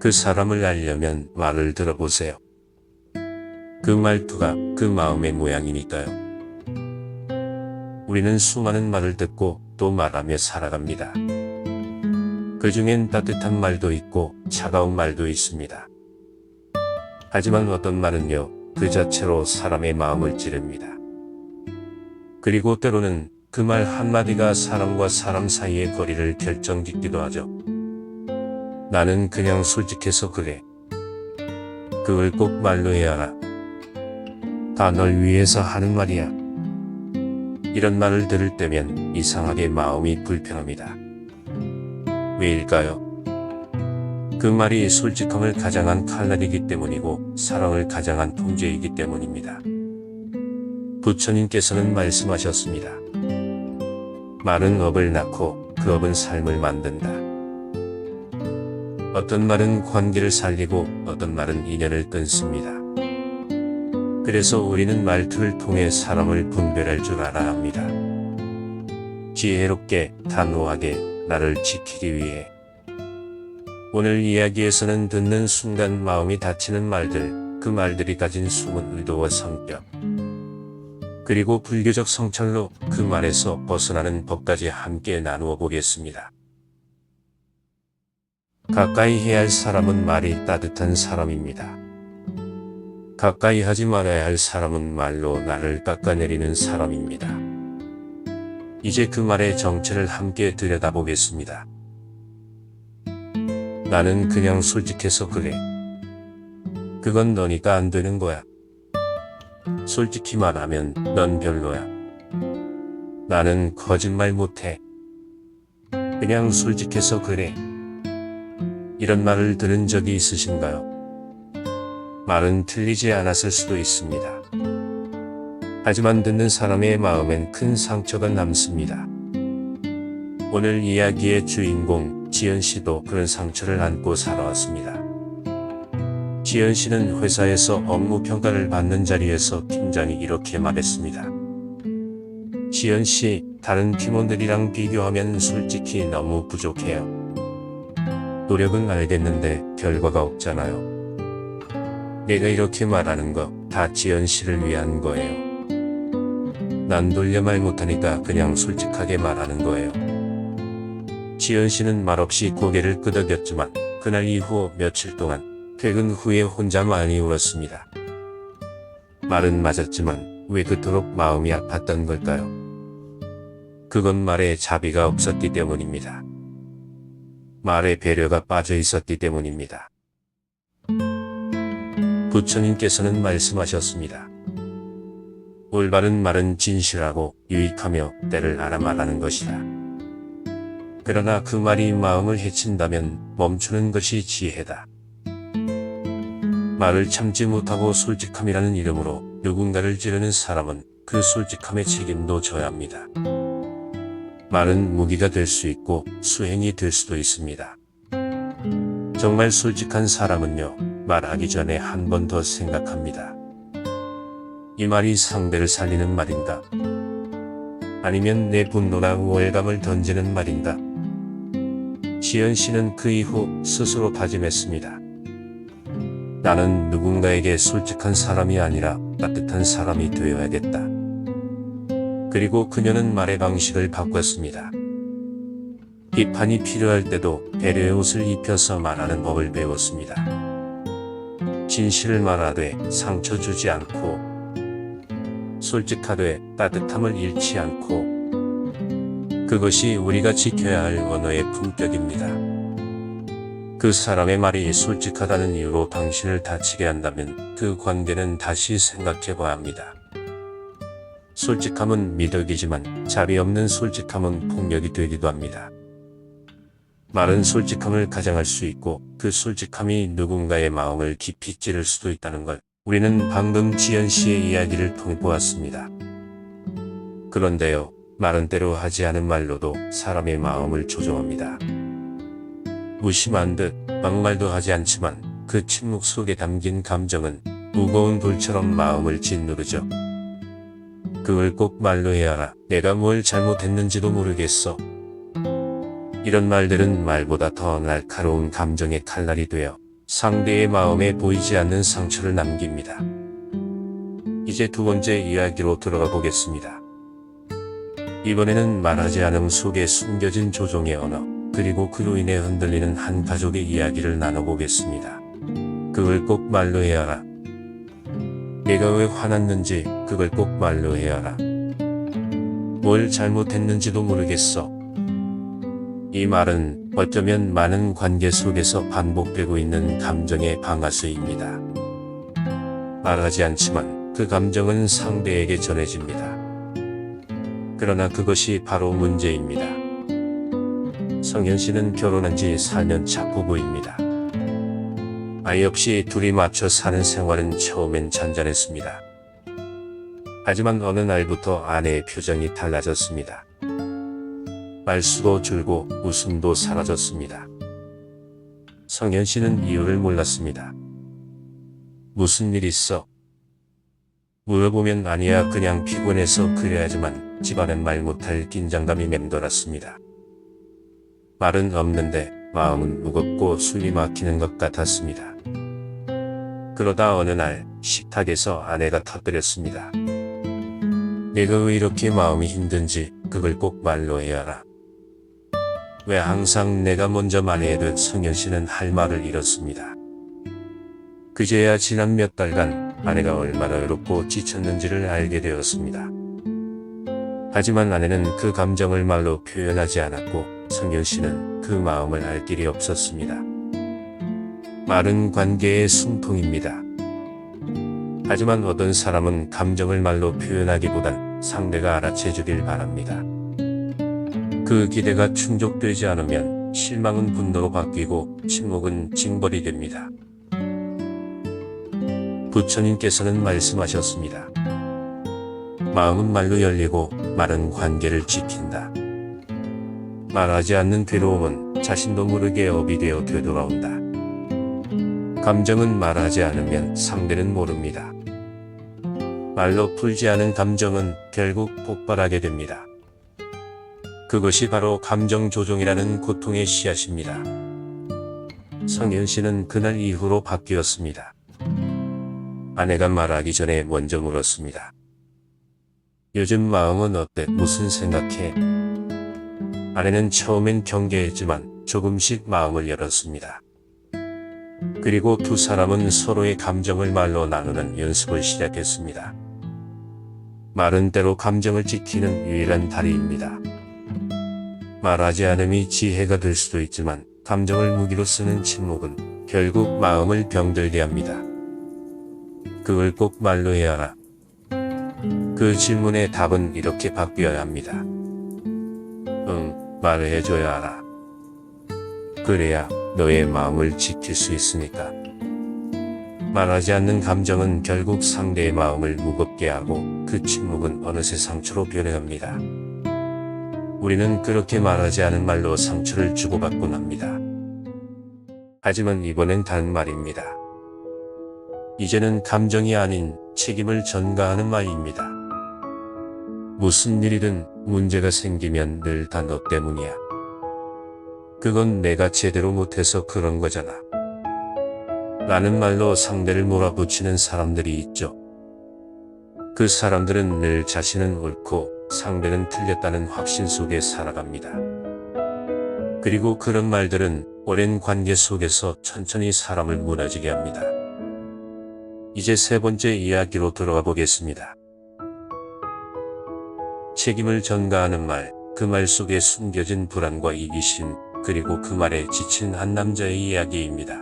그 사람을 알려면 말을 들어보세요. 그 말투가 그 마음의 모양이니까요. 우리는 수많은 말을 듣고 또 말하며 살아갑니다. 그 중엔 따뜻한 말도 있고 차가운 말도 있습니다. 하지만 어떤 말은요, 그 자체로 사람의 마음을 찌릅니다. 그리고 때로는 그 말 한마디가 사람과 사람 사이의 거리를 결정짓기도 하죠. 나는 그냥 솔직해서 그래. 그걸 꼭 말로 해야 하나? 다 널 위해서 하는 말이야. 이런 말을 들을 때면 이상하게 마음이 불편합니다. 왜일까요? 그 말이 솔직함을 가장한 칼날이기 때문이고 사랑을 가장한 통제이기 때문입니다. 부처님께서는 말씀하셨습니다. 말은 업을 낳고 그 업은 삶을 만든다. 어떤 말은 관계를 살리고 어떤 말은 인연을 끊습니다. 그래서 우리는 말투를 통해 사람을 분별할 줄 알아야 합니다. 지혜롭게, 단호하게 나를 지키기 위해. 오늘 이야기에서는 듣는 순간 마음이 다치는 말들, 그 말들이 가진 숨은 의도와 성격, 그리고 불교적 성찰로 그 말에서 벗어나는 법까지 함께 나누어 보겠습니다. 가까이 해야 할 사람은 말이 따뜻한 사람입니다. 가까이 하지 말아야 할 사람은 말로 나를 깎아내리는 사람입니다. 이제 그 말의 정체를 함께 들여다보겠습니다. 나는 그냥 솔직해서 그래. 그건 너니까 안 되는 거야. 솔직히 말하면 넌 별로야. 나는 거짓말 못해. 그냥 솔직해서 그래. 이런 말을 들은 적이 있으신가요? 말은 틀리지 않았을 수도 있습니다. 하지만 듣는 사람의 마음엔 큰 상처가 남습니다. 오늘 이야기의 주인공 지연씨도 그런 상처를 안고 살아왔습니다. 지연씨는 회사에서 업무 평가를 받는 자리에서 팀장이 이렇게 말했습니다. 지연씨, 다른 팀원들이랑 비교하면 솔직히 너무 부족해요. 노력은 알겠는데 결과가 없잖아요. 내가 이렇게 말하는 거 다 지연씨를 위한 거예요. 난 돌려 말 못하니까 그냥 솔직하게 말하는 거예요. 지연씨는 말없이 고개를 끄덕였지만 그날 이후 며칠 동안 퇴근 후에 혼자 많이 울었습니다. 말은 맞았지만 왜 그토록 마음이 아팠던 걸까요? 그건 말에 자비가 없었기 때문입니다. 말에 배려가 빠져 있었기 때문입니다. 부처님께서는 말씀하셨습니다. 올바른 말은 진실하고 유익하며 때를 알아 말하는 것이다. 그러나 그 말이 마음을 해친다면 멈추는 것이 지혜다. 말을 참지 못하고 솔직함이라는 이름으로 누군가를 찌르는 사람은 그 솔직함의 책임도 져야 합니다. 말은 무기가 될 수 있고 수행이 될 수도 있습니다. 정말 솔직한 사람은요, 말하기 전에 한 번 더 생각합니다. 이 말이 상대를 살리는 말인가? 아니면 내 분노나 우월감을 던지는 말인가? 지연씨는 그 이후 스스로 다짐했습니다. 나는 누군가에게 솔직한 사람이 아니라 따뜻한 사람이 되어야겠다. 그리고 그녀는 말의 방식을 바꿨습니다. 비판이 필요할 때도 배려의 옷을 입혀서 말하는 법을 배웠습니다. 진실을 말하되 상처 주지 않고, 솔직하되 따뜻함을 잃지 않고, 그것이 우리가 지켜야 할 언어의 품격입니다. 그 사람의 말이 솔직하다는 이유로 당신을 다치게 한다면 그 관계는 다시 생각해 봐야 합니다. 솔직함은 미덕이지만 자비 없는 솔직함은 폭력이 되기도 합니다. 말은 솔직함을 가장할 수 있고 그 솔직함이 누군가의 마음을 깊이 찌를 수도 있다는 걸 우리는 방금 지연씨의 이야기를 통해 보았습니다. 그런데요, 말은 때로 하지 않은 말로도 사람의 마음을 조종합니다. 무심한 듯 막말도 하지 않지만 그 침묵 속에 담긴 감정은 무거운 돌처럼 마음을 짓누르죠. 그걸 꼭 말로 해야 하나? 내가 뭘 잘못했는지도 모르겠어. 이런 말들은 말보다 더 날카로운 감정의 칼날이 되어 상대의 마음에 보이지 않는 상처를 남깁니다. 이제 두 번째 이야기로 들어가 보겠습니다. 이번에는 말하지 않음 속에 숨겨진 조종의 언어, 그리고 그로 인해 흔들리는 한 가족의 이야기를 나눠보겠습니다. 그걸 꼭 말로 해야 하라. 내가 왜 화났는지 그걸 꼭 말로 해야 하라. 뭘 잘못했는지도 모르겠어. 이 말은 어쩌면 많은 관계 속에서 반복되고 있는 감정의 방아쇠입니다. 말하지 않지만 그 감정은 상대에게 전해집니다. 그러나 그것이 바로 문제입니다. 성현 씨는 결혼한 지 4년 차 부부입니다. 아이 없이 둘이 맞춰 사는 생활은 처음엔 잔잔했습니다. 하지만 어느 날부터 아내의 표정이 달라졌습니다. 말수도 줄고 웃음도 사라졌습니다. 성현 씨는 이유를 몰랐습니다. 무슨 일 있어? 물어보면 아니야 그냥 피곤해서 그래야지만 집안엔 말 못할 긴장감이 맴돌았습니다. 말은 없는데 마음은 무겁고 숨이 막히는 것 같았습니다. 그러다 어느 날 식탁에서 아내가 터뜨렸습니다. 내가 왜 이렇게 마음이 힘든지 그걸 꼭 말로 해야 하라. 왜 항상 내가 먼저 말해야 될 성현 씨는 할 말을 잃었습니다. 그제야 지난 몇 달간 아내가 얼마나 외롭고 지쳤는지를 알게 되었습니다. 하지만 아내는 그 감정을 말로 표현하지 않았고 성현 씨는 그 마음을 알 길이 없었습니다. 말은 관계의 숨통입니다. 하지만 어떤 사람은 감정을 말로 표현하기보단 상대가 알아채주길 바랍니다. 그 기대가 충족되지 않으면 실망은 분노로 바뀌고 침묵은 징벌이 됩니다. 부처님께서는 말씀하셨습니다. 마음은 말로 열리고 말은 관계를 지킨다. 말하지 않는 괴로움은 자신도 모르게 업이 되어 되돌아온다. 감정은 말하지 않으면 상대는 모릅니다. 말로 풀지 않은 감정은 결국 폭발하게 됩니다. 그것이 바로 감정 조종이라는 고통의 씨앗입니다. 성현 씨는 그날 이후로 바뀌었습니다. 아내가 말하기 전에 먼저 물었습니다. 요즘 마음은 어때? 무슨 생각해? 아내는 처음엔 경계했지만 조금씩 마음을 열었습니다. 그리고 두 사람은 서로의 감정을 말로 나누는 연습을 시작했습니다. 말은 때로 감정을 지키는 유일한 다리입니다. 말하지 않음이 지혜가 될 수도 있지만 감정을 무기로 쓰는 침묵은 결국 마음을 병들게 합니다. 그걸 꼭 말로 해야 하라. 그 질문의 답은 이렇게 바뀌어야 합니다. 말을 해줘야 하라. 그래야 너의 마음을 지킬 수 있으니까. 말하지 않는 감정은 결국 상대의 마음을 무겁게 하고 그 침묵은 어느새 상처로 변해갑니다. 우리는 그렇게 말하지 않은 말로 상처를 주고받곤 합니다. 하지만 이번엔 다른 말입니다. 이제는 감정이 아닌 책임을 전가하는 말입니다. 무슨 일이든 문제가 생기면 늘 다 너 때문이야. 그건 내가 제대로 못해서 그런 거잖아. 라는 말로 상대를 몰아붙이는 사람들이 있죠. 그 사람들은 늘 자신은 옳고 상대는 틀렸다는 확신 속에 살아갑니다. 그리고 그런 말들은 오랜 관계 속에서 천천히 사람을 무너지게 합니다. 이제 세 번째 이야기로 들어가 보겠습니다. 책임을 전가하는 말, 그 말 속에 숨겨진 불안과 이기심, 그리고 그 말에 지친 한 남자의 이야기입니다.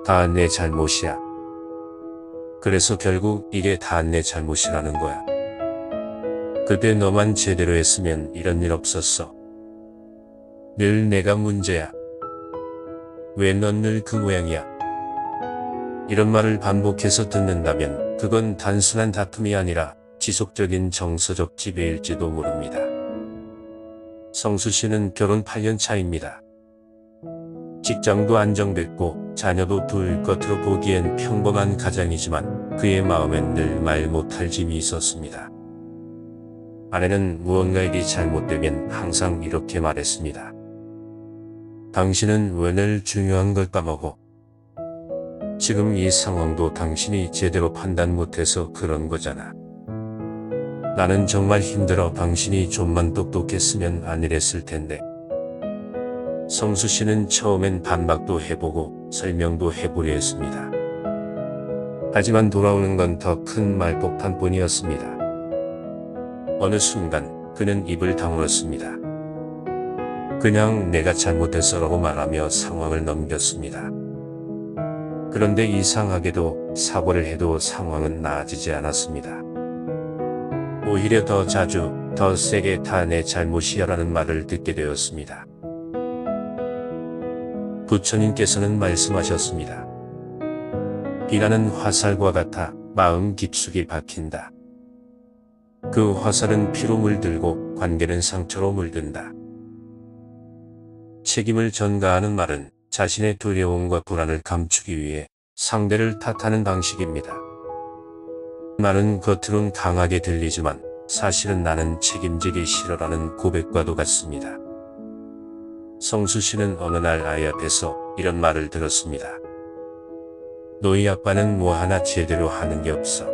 다 내 잘못이야. 그래서 결국 이게 다 내 잘못이라는 거야. 그때 너만 제대로 했으면 이런 일 없었어. 늘 내가 문제야. 왜 넌 늘 그 모양이야? 이런 말을 반복해서 듣는다면 그건 단순한 다툼이 아니라 지속적인 정서적 지배일지도 모릅니다. 성수 씨는 결혼 8년 차입니다. 직장도 안정됐고 자녀도 둘, 겉으로 보기엔 평범한 가장이지만 그의 마음엔 늘 말 못할 짐이 있었습니다. 아내는 무언가 일이 잘못되면 항상 이렇게 말했습니다. 당신은 왜 늘 중요한 걸 까먹어? 지금 이 상황도 당신이 제대로 판단 못해서 그런 거잖아. 나는 정말 힘들어. 당신이 좀만 똑똑했으면 안 이랬을 텐데. 성수 씨는 처음엔 반박도 해보고 설명도 해보려 했습니다. 하지만 돌아오는 건 더 큰 말폭탄뿐이었습니다. 어느 순간 그는 입을 다물었습니다. 그냥 내가 잘못했어라고 말하며 상황을 넘겼습니다. 그런데 이상하게도 사과를 해도 상황은 나아지지 않았습니다. 오히려 더 자주, 더 세게 다 내 잘못이야라는 말을 듣게 되었습니다. 부처님께서는 말씀하셨습니다. 비난은 화살과 같아 마음 깊숙이 박힌다. 그 화살은 피로 물들고 관계는 상처로 물든다. 책임을 전가하는 말은 자신의 두려움과 불안을 감추기 위해 상대를 탓하는 방식입니다. 말은 겉으론 강하게 들리지만 사실은 나는 책임지기 싫어라는 고백과도 같습니다. 성수 씨는 어느 날 아이 앞에서 이런 말을 들었습니다. 너희 아빠는 뭐 하나 제대로 하는 게 없어.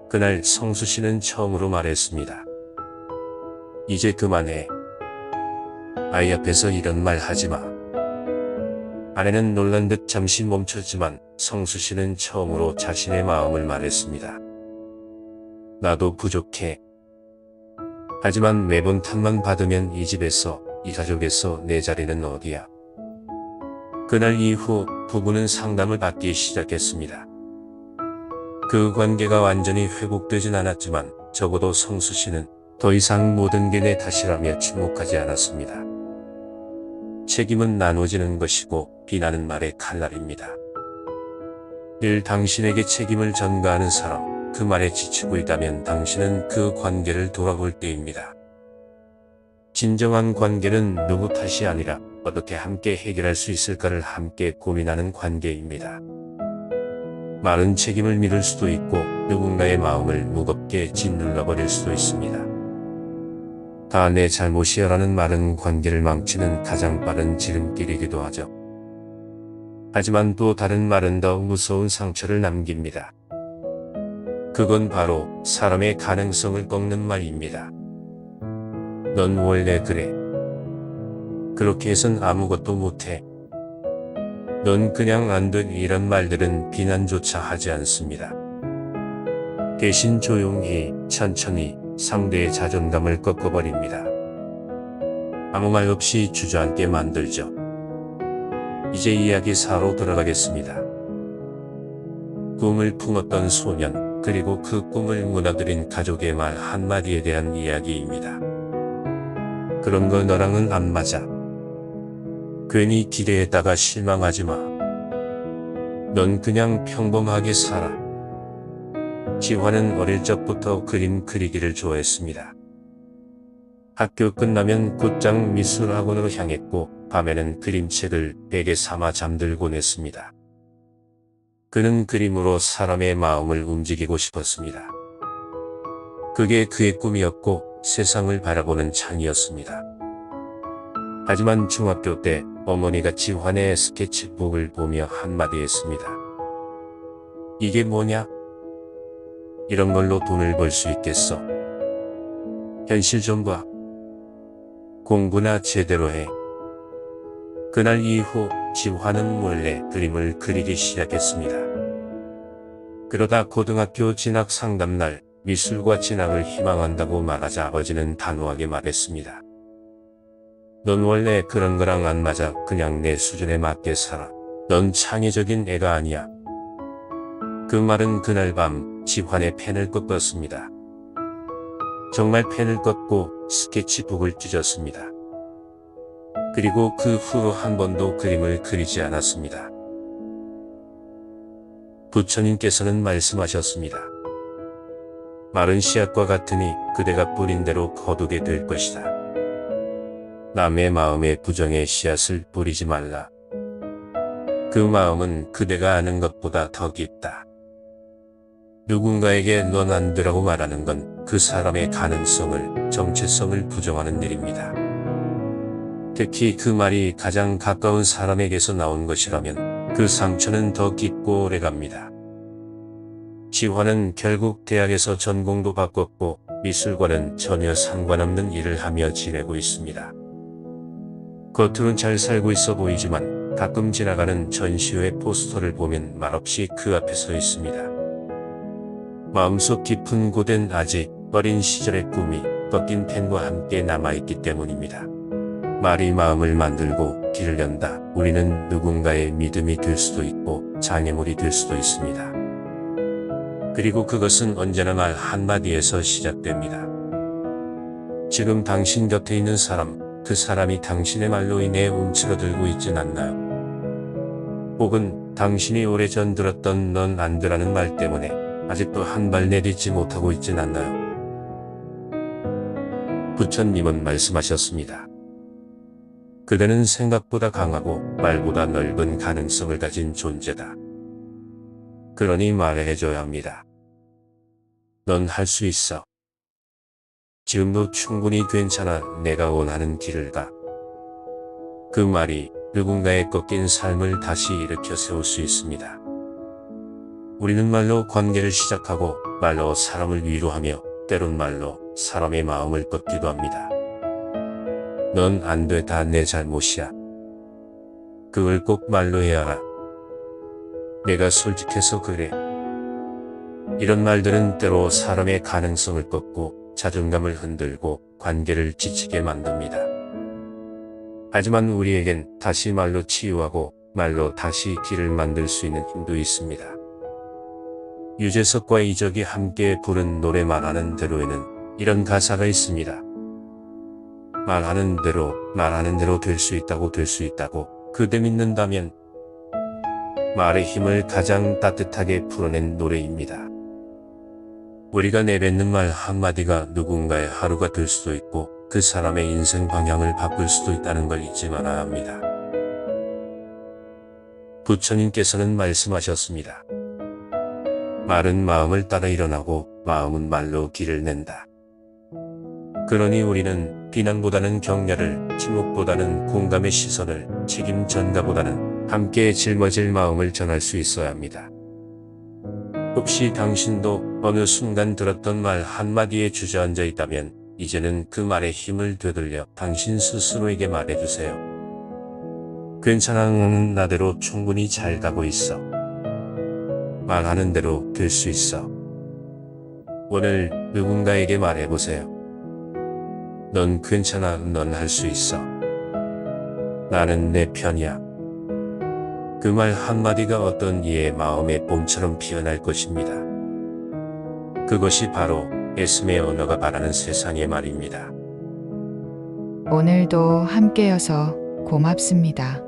그날 성수 씨는 처음으로 말했습니다. 이제 그만해. 아이 앞에서 이런 말 하지 마. 아내는 놀란 듯 잠시 멈췄지만 성수 씨는 처음으로 자신의 마음을 말했습니다. 나도 부족해. 하지만 매번 탓만 받으면 이 집에서, 이 가족에서 내 자리는 어디야? 그날 이후 부부는 상담을 받기 시작했습니다. 그 관계가 완전히 회복되진 않았지만 적어도 성수 씨는 더 이상 모든 게 내 탓이라며 침묵하지 않았습니다. 책임은 나눠지는 것이고 비난은 말의 칼날입니다. 늘 당신에게 책임을 전가하는 사람, 그 말에 지치고 있다면 당신은 그 관계를 돌아볼 때입니다. 진정한 관계는 누구 탓이 아니라 어떻게 함께 해결할 수 있을까를 함께 고민하는 관계입니다. 말은 책임을 미룰 수도 있고 누군가의 마음을 무겁게 짓눌러버릴 수도 있습니다. 다 내 잘못이야라는 말은 관계를 망치는 가장 빠른 지름길이기도 하죠. 하지만 또 다른 말은 더 무서운 상처를 남깁니다. 그건 바로 사람의 가능성을 꺾는 말입니다. 넌 원래 그래. 그렇게 해선 아무것도 못해. 넌 그냥 안 돼. 이런 말들은 비난조차 하지 않습니다. 대신 조용히, 천천히 상대의 자존감을 꺾어버립니다. 아무 말 없이 주저앉게 만들죠. 이제 이야기 4로 들어가겠습니다. 꿈을 품었던 소년, 그리고 그 꿈을 무너뜨린 가족의 말 한마디에 대한 이야기입니다. 그런 거 너랑은 안 맞아. 괜히 기대했다가 실망하지 마. 넌 그냥 평범하게 살아. 지화는 어릴 적부터 그림 그리기를 좋아했습니다. 학교 끝나면 곧장 미술학원으로 향했고 밤에는 그림책을 베개 삼아 잠들곤 했습니다. 그는 그림으로 사람의 마음을 움직이고 싶었습니다. 그게 그의 꿈이었고 세상을 바라보는 창이었습니다. 하지만 중학교 때 어머니가 지환의 스케치북을 보며 한마디 했습니다. 이게 뭐냐? 이런 걸로 돈을 벌 수 있겠어? 현실 좀 봐. 공부나 제대로 해. 그날 이후 지환은 몰래 그림을 그리기 시작했습니다. 그러다 고등학교 진학 상담날 미술과 진학을 희망한다고 말하자 아버지는 단호하게 말했습니다. 넌 원래 그런 거랑 안 맞아. 그냥 내 수준에 맞게 살아. 넌 창의적인 애가 아니야. 그 말은 그날 밤 지환의 펜을 꺾었습니다. 정말 펜을 꺾고 스케치북을 찢었습니다. 그리고 그 후로 한 번도 그림을 그리지 않았습니다. 부처님께서는 말씀하셨습니다. 마른 씨앗과 같으니 그대가 뿌린 대로 거두게 될 것이다. 남의 마음에 부정의 씨앗을 뿌리지 말라. 그 마음은 그대가 아는 것보다 더 깊다. 누군가에게 넌 안 되라고 말하는 건 그 사람의 가능성을, 정체성을 부정하는 일입니다. 특히 그 말이 가장 가까운 사람에게서 나온 것이라면 그 상처는 더 깊고 오래갑니다. 지화는 결국 대학에서 전공도 바꿨고 미술과는 전혀 상관없는 일을 하며 지내고 있습니다. 겉으론 잘 살고 있어 보이지만 가끔 지나가는 전시회 포스터를 보면 말없이 그 앞에 서 있습니다. 마음속 깊은 곳엔 아직 어린 시절의 꿈이 꺾인 펜과 함께 남아있기 때문입니다. 말이 마음을 만들고 길을 연다. 우리는 누군가의 믿음이 될 수도 있고 장애물이 될 수도 있습니다. 그리고 그것은 언제나 말 한마디에서 시작됩니다. 지금 당신 곁에 있는 사람, 그 사람이 당신의 말로 인해 움츠러들고 있진 않나요? 혹은 당신이 오래전 들었던 넌 안 되라는 말 때문에 아직도 한 발 내딛지 못하고 있진 않나요? 부처님은 말씀하셨습니다. 그대는 생각보다 강하고 말보다 넓은 가능성을 가진 존재다. 그러니 말해줘야 합니다. 넌 할 수 있어. 지금도 충분히 괜찮아. 내가 원하는 길을 가. 그 말이 누군가의 꺾인 삶을 다시 일으켜 세울 수 있습니다. 우리는 말로 관계를 시작하고 말로 사람을 위로하며 때론 말로 사람의 마음을 꺾기도 합니다. 넌 안 돼. 다 내 잘못이야. 그걸 꼭 말로 해야 알아. 내가 솔직해서 그래. 이런 말들은 때로 사람의 가능성을 꺾고 자존감을 흔들고 관계를 지치게 만듭니다. 하지만 우리에겐 다시 말로 치유하고 말로 다시 길을 만들 수 있는 힘도 있습니다. 유재석과 이적이 함께 부른 노래 말하는 대로에는 이런 가사가 있습니다. 말하는 대로 될 수 있다고 될 수 있다고 그대 믿는다면. 말의 힘을 가장 따뜻하게 풀어낸 노래입니다. 우리가 내뱉는 말 한마디가 누군가의 하루가 될 수도 있고 그 사람의 인생 방향을 바꿀 수도 있다는 걸 잊지 말아야 합니다. 부처님께서는 말씀하셨습니다. 말은 마음을 따라 일어나고 마음은 말로 길을 낸다. 그러니 우리는 비난보다는 격려를, 침묵보다는 공감의 시선을, 책임 전가보다는 함께 짊어질 마음을 전할 수 있어야 합니다. 혹시 당신도 어느 순간 들었던 말 한마디에 주저앉아 있다면 이제는 그 말의 힘을 되돌려 당신 스스로에게 말해주세요. 괜찮아. 너는 나대로 충분히 잘 가고 있어. 말하는 대로 될 수 있어. 오늘 누군가에게 말해보세요. 넌 괜찮아. 넌 할 수 있어. 나는 내 편이야. 그 말 한마디가 어떤 이의 마음에 봄처럼 피어날 것입니다. 그것이 바로 에스메 언어가 바라는 세상의 말입니다. 오늘도 함께여서 고맙습니다.